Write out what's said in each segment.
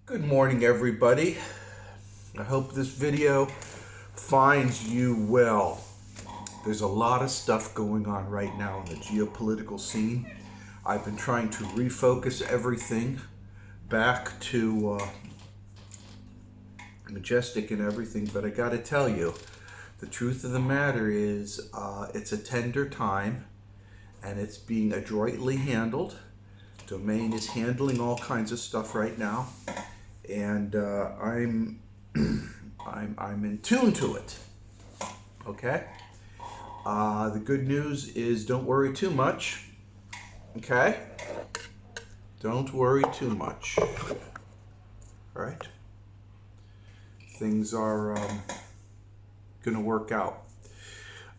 Good morning, everybody. I hope this video finds you well. There's a lot of stuff going on right now in the geopolitical scene. I've been trying to refocus everything back to Majestic and everything, but I gotta tell you, the truth of the matter is it's a tender time and it's being adroitly handled. Domain is handling all kinds of stuff right now, and I'm in tune to it. Okay. The good news is don't worry too much. Okay. Don't worry too much. All right. Things are going to work out,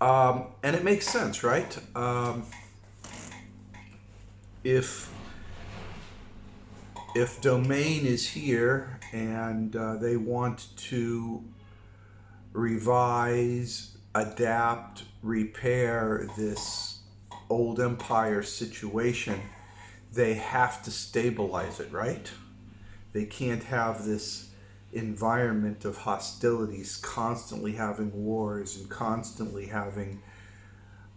and it makes sense, right? If Domain is here and they want to revise, adapt, repair this old empire situation, they have to stabilize it, right? They can't have this environment of hostilities, constantly having wars and constantly having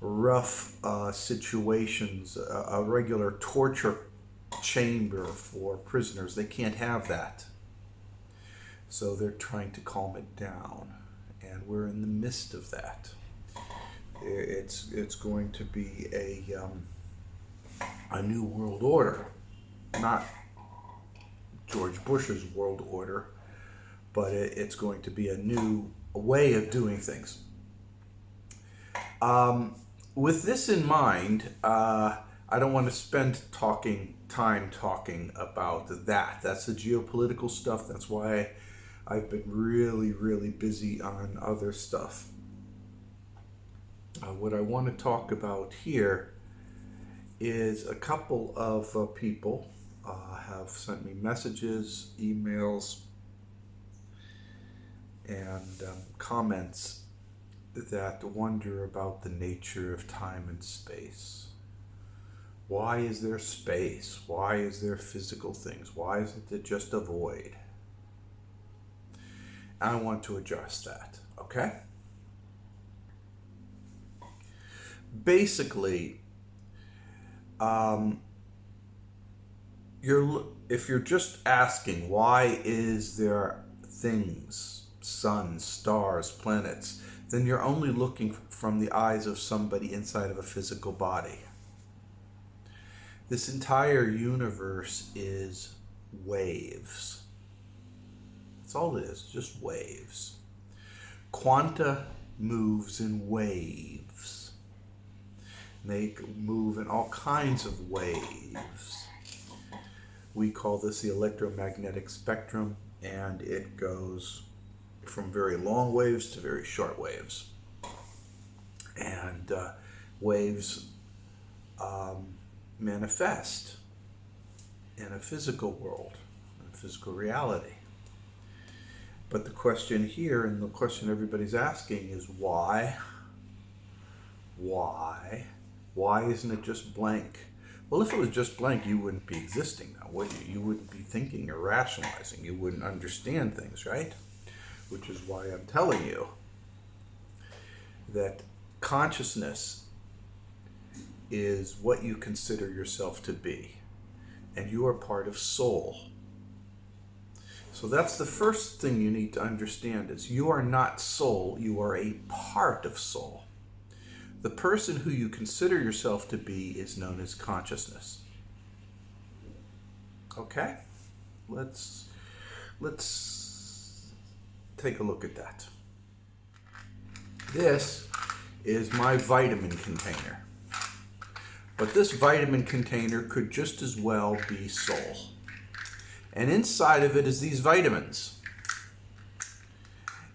rough situations, a regular torture chamber for prisoners. They can't have that. So they're trying to calm it down, and we're in the midst of that. It's going to be a new world order, not George Bush's world order, but it's going to be a new way of doing things. With this in mind, I don't want to spend time talking about that. That's the geopolitical stuff. That's why I've been really busy on other stuff. What I want to talk about here is a couple of people have sent me messages, emails, and comments that wonder about the nature of time and space. Why is there space? Why is there physical things? Why isn't it just a void? I want to address that, okay? Basically, if you're just asking why is there things, suns, stars, planets, then you're only looking from the eyes of somebody inside of a physical body. This entire universe is waves. That's all it is, just waves. Quanta moves in waves. They move in all kinds of waves. We call this the electromagnetic spectrum, and it goes from very long waves to very short waves. And waves manifest in a physical world, in a physical reality. But the question here, and the question everybody's asking, is why? Why? Why isn't it just blank? Well, if it was just blank, you wouldn't be existing now, would you? You wouldn't be thinking or rationalizing. You wouldn't understand things, right? Which is why I'm telling you that consciousness is what you consider yourself to be, and you are part of soul. So that's the first thing you need to understand, is you are not soul, you are a part of soul. The person who you consider yourself to be is known as consciousness. Okay? Let's take a look at that. This is my vitamin container. But this vitamin container could just as well be soul. And inside of it is these vitamins.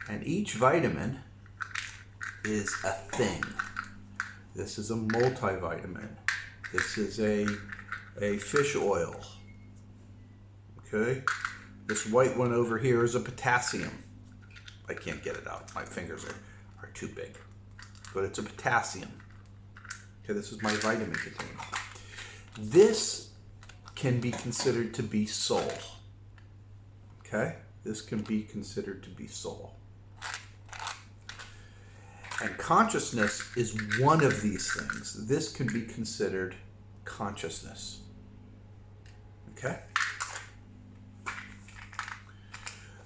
And each vitamin is a thing. This is a multivitamin. This is a fish oil. Okay? This white one over here is a potassium. I can't get it out. My fingers are too big. But it's a potassium. Okay, this is my vitamin container. This can be considered to be soul. Okay? This can be considered to be soul. And consciousness is one of these things. This can be considered consciousness. Okay?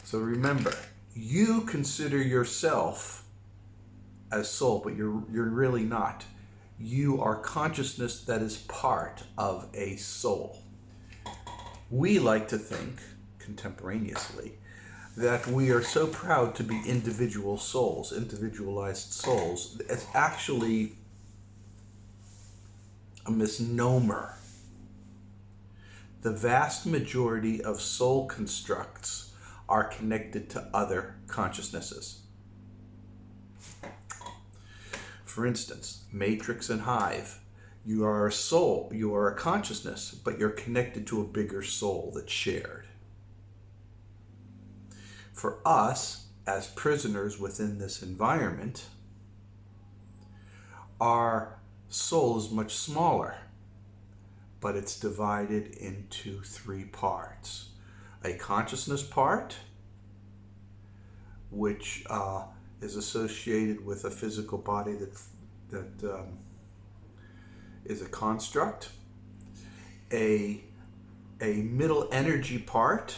So remember, you consider yourself as soul, but you're really not. You are consciousness that is part of a soul. We like to think, contemporaneously, that we are so proud to be individual souls, individualized souls. It's actually a misnomer. The vast majority of soul constructs are connected to other consciousnesses. For instance, Matrix and Hive. You are a soul, you are a consciousness, but you're connected to a bigger soul that's shared. For us, as prisoners within this environment, our soul is much smaller, but it's divided into 3 parts. A consciousness part, which is associated with a physical body that is a construct. A middle energy part,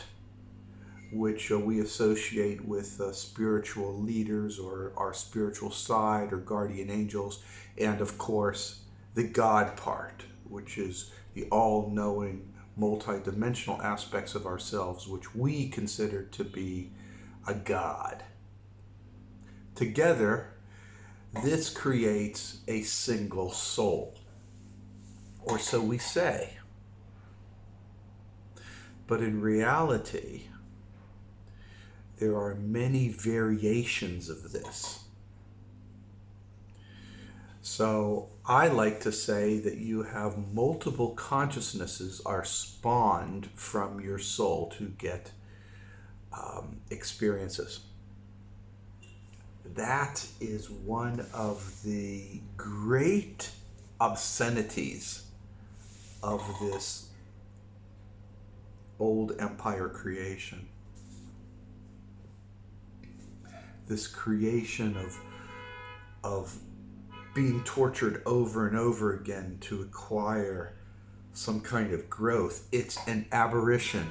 which we associate with spiritual leaders or our spiritual side or guardian angels. And of course, the God part, which is the all-knowing, multi-dimensional aspects of ourselves, which we consider to be a God. Together, this creates a single soul, or so we say. But in reality, there are many variations of this. So I like to say that you have multiple consciousnesses are spawned from your soul to get experiences. That is one of the great obscenities of this old empire creation. This creation of being tortured over and over again to acquire some kind of growth. It's an aberration.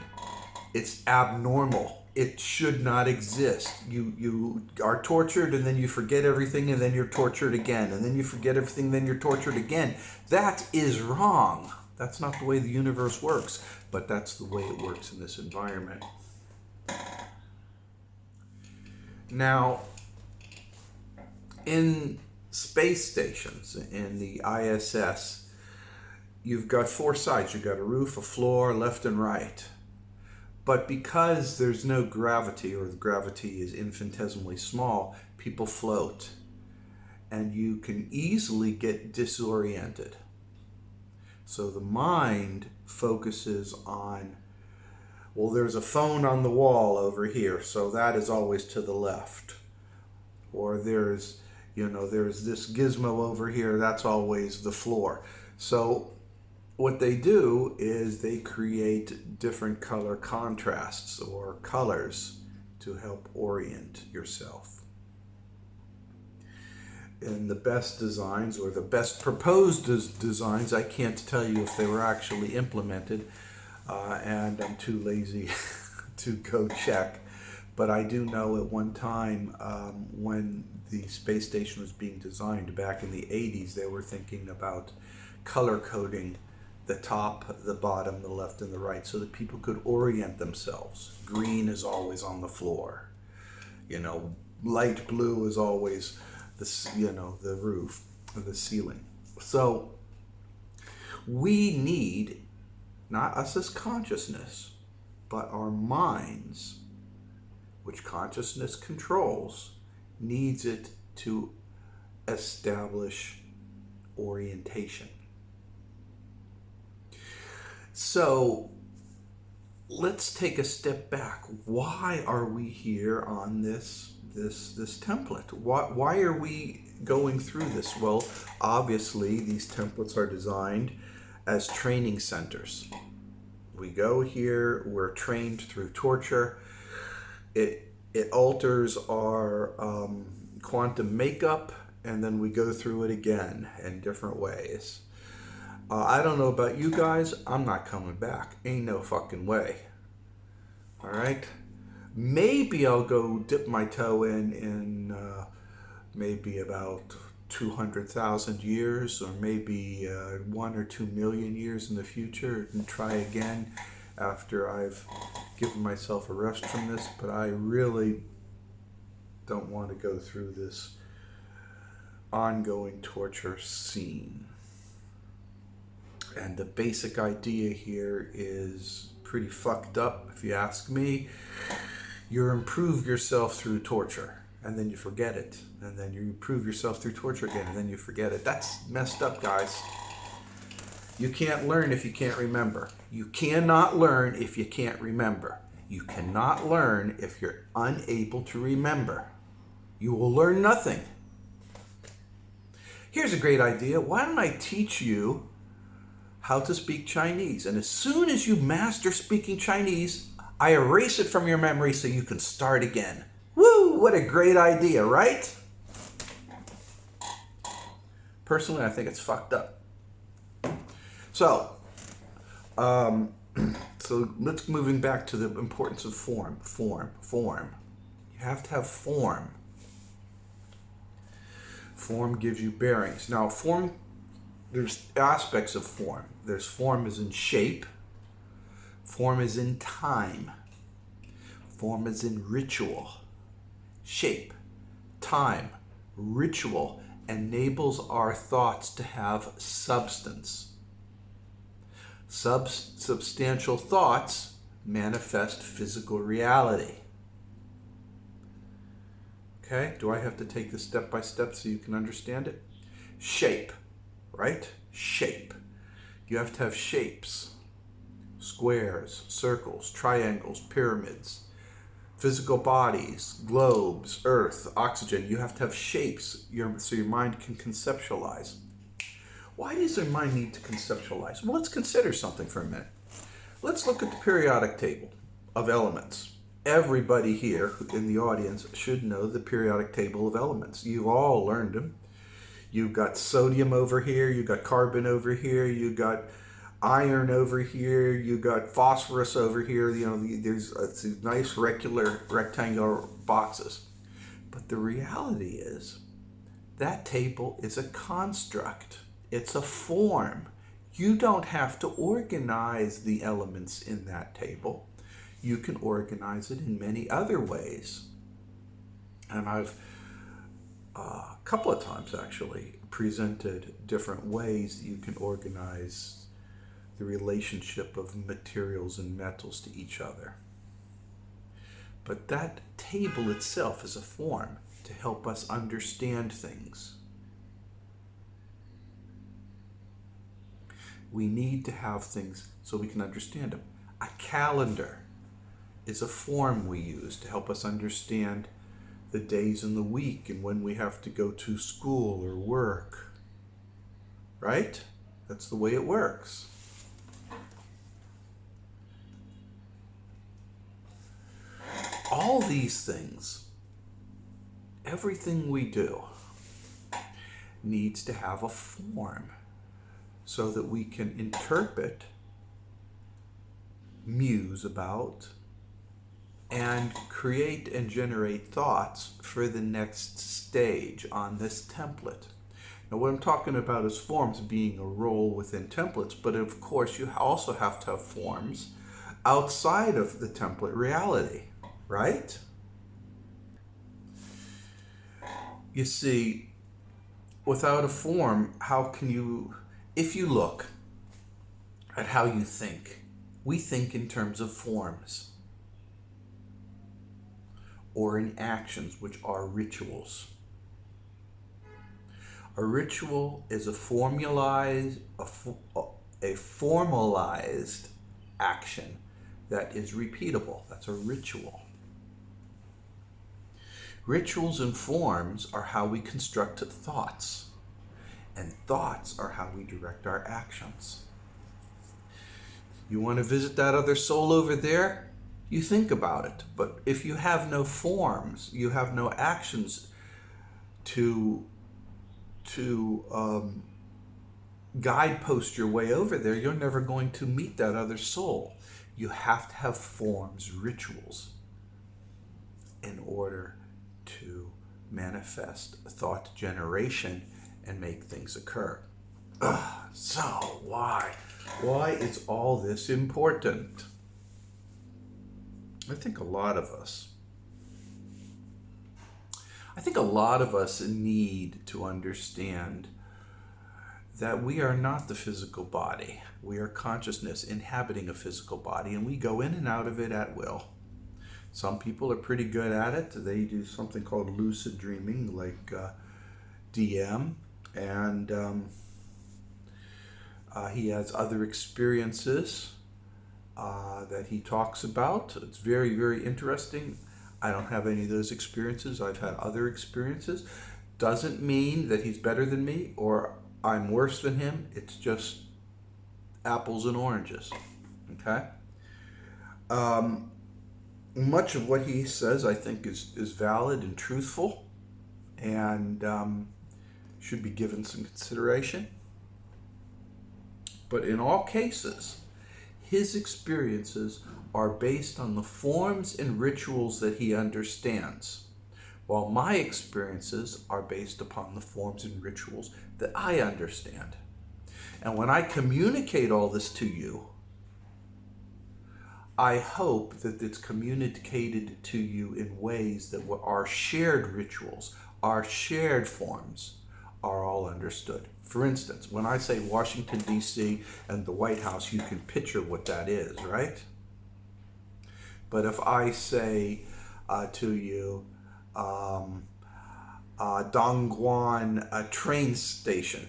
It's abnormal. It should not exist. You are tortured and then you forget everything and then you're tortured again. And then you forget everything, then you're tortured again. That is wrong. That's not the way the universe works, but that's the way it works in this environment. Now, in space stations, in the ISS, you've got 4 sides. You've got a roof, a floor, left and right. But because there's no gravity, or the gravity is infinitesimally small, people float. And you can easily get disoriented. So the mind focuses on, well, there's a phone on the wall over here, so that is always to the left. Or there's this gizmo over here, that's always the floor. So what they do is they create different color contrasts or colors to help orient yourself. And the best designs, or the best proposed designs, I can't tell you if they were actually implemented, and I'm too lazy to go check. But I do know at one time when the space station was being designed back in the 80s, they were thinking about color coding the top, the bottom, the left, and the right so that people could orient themselves. Green is always on the floor. Light blue is always the roof or the ceiling. So we need, not us as consciousness, but our minds, which consciousness controls, needs it to establish orientation. So let's take a step back. Why are we here on this template? Why are we going through this? Well, obviously these templates are designed as training centers. We go here, we're trained through torture, It alters our quantum makeup, and then we go through it again in different ways. I don't know about you guys. I'm not coming back. Ain't no fucking way. All right. Maybe I'll go dip my toe in maybe about 200,000 years, or maybe 1 or 2 million years in the future, and try again after I've given myself a rest from this. But I really don't want to go through this ongoing torture scene. And the basic idea here is pretty fucked up, if you ask me. You improve yourself through torture, and then you forget it. And then you improve yourself through torture again, and then you forget it. That's messed up, guys. You can't learn if you can't remember. You cannot learn if you can't remember. You cannot learn if you're unable to remember. You will learn nothing. Here's a great idea. Why don't I teach you how to speak Chinese? And as soon as you master speaking Chinese, I erase it from your memory so you can start again. Woo! What a great idea, right? Personally, I think it's fucked up. So let's moving back to the importance of form. Form. You have to have form. Form gives you bearings. Now, form, there's aspects of form. There's form as in shape. Form is in time. Form is in ritual. Shape, time, ritual enables our thoughts to have substance. Substantial thoughts manifest physical reality. Okay, do I have to take this step by step so you can understand it? Shape, right? Shape. You have to have shapes. Squares, circles, triangles, pyramids, physical bodies, globes, earth, oxygen. You have to have shapes so your mind can conceptualize. Why does your mind need to conceptualize? Well, let's consider something for a minute. Let's look at the periodic table of elements. Everybody here in the audience should know the periodic table of elements. You've all learned them. You've got sodium over here, you've got carbon over here, you've got iron over here, you got phosphorus over here. You know, there's nice rectangular boxes. But the reality is that table is a construct. It's a form. You don't have to organize the elements in that table. You can organize it in many other ways. And I've a couple of times actually presented different ways you can organize the relationship of materials and metals to each other. But that table itself is a form to help us understand things. We need to have things so we can understand them. A calendar is a form we use to help us understand the days in the week and when we have to go to school or work. Right? That's the way it works. All these things, everything we do, needs to have a form so that we can interpret, muse about, and create and generate thoughts for the next stage on this template. Now, what I'm talking about is forms being a role within templates, but of course you also have to have forms outside of the template reality, right? You see, without a form, how can you, if you look at how you think, we think in terms of forms or in actions, which are rituals. A ritual is a formalized action that is repeatable. That's a ritual. Rituals and forms are how we construct thoughts, and thoughts are how we direct our actions. You want to visit that other soul over there? you think about it. But if you have no forms, you have no actions to guidepost your way over there, you're never going to meet that other soul. You have to have forms, rituals, in order to manifest thought generation and make things occur. So why is all this important? I think a lot of us need to understand that we are not the physical body. We are consciousness inhabiting a physical body, and we go in and out of it at will. Some people are pretty good at it. They do something called lucid dreaming, like DM, and he has other experiences that he talks about. It's very, very interesting. I don't have any of those experiences. I've had other experiences. Doesn't mean that he's better than me or I'm worse than him. It's just apples and oranges. Okay? Much of what he says, I think, is valid and truthful, and should be given some consideration. But in all cases, his experiences are based on the forms and rituals that he understands, while my experiences are based upon the forms and rituals that I understand. And when I communicate all this to you, I hope that it's communicated to you in ways that our shared rituals, our shared forms, are all understood. For instance, when I say Washington, D.C. and the White House, you can picture what that is, right? But if I say to you, Dongguan train station,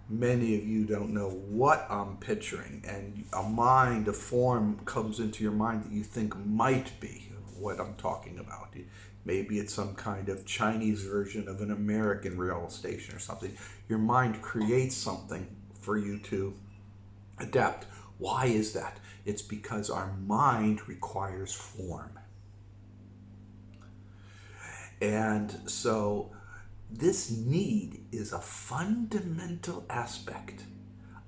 many of you don't know what I'm picturing, and a form comes into your mind that you think might be what I'm talking about. Maybe it's some kind of Chinese version of an American rail station or something. Your mind creates something for you to adapt. Why is that? It's because our mind requires form. And so this need is a fundamental aspect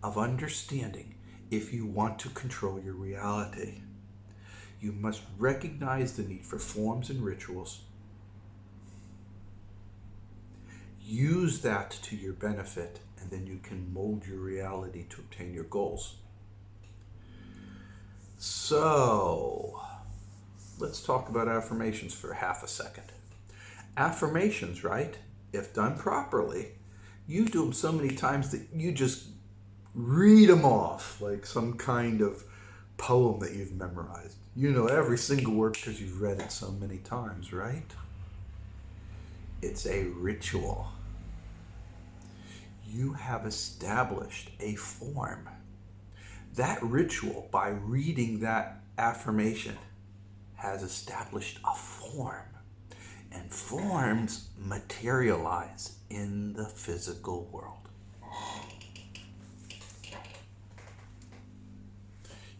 of understanding if you want to control your reality. You must recognize the need for forms and rituals. Use that to your benefit, and then you can mold your reality to obtain your goals. So, let's talk about affirmations for half a second. Affirmations, right? If done properly, you do them so many times that you just read them off like some kind of poem that you've memorized. You know every single word because you've read it so many times, right? It's a ritual. You have established a form. That ritual, by reading that affirmation, has established a form. And forms materialize in the physical world.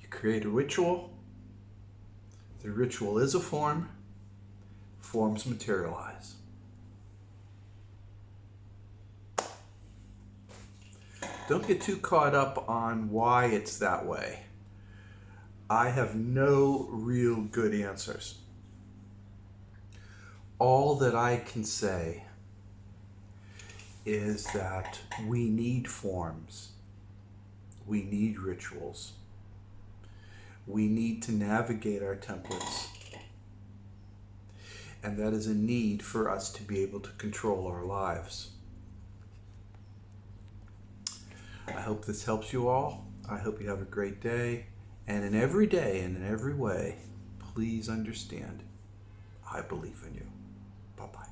You create a ritual. The ritual is a form. Forms materialize. Don't get too caught up on why it's that way. I have no real good answers. All that I can say is that we need forms. We need rituals. We need to navigate our templates. And that is a need for us to be able to control our lives. I hope this helps you all. I hope you have a great day. And in every day and in every way, please understand, I believe in you. Bye-bye.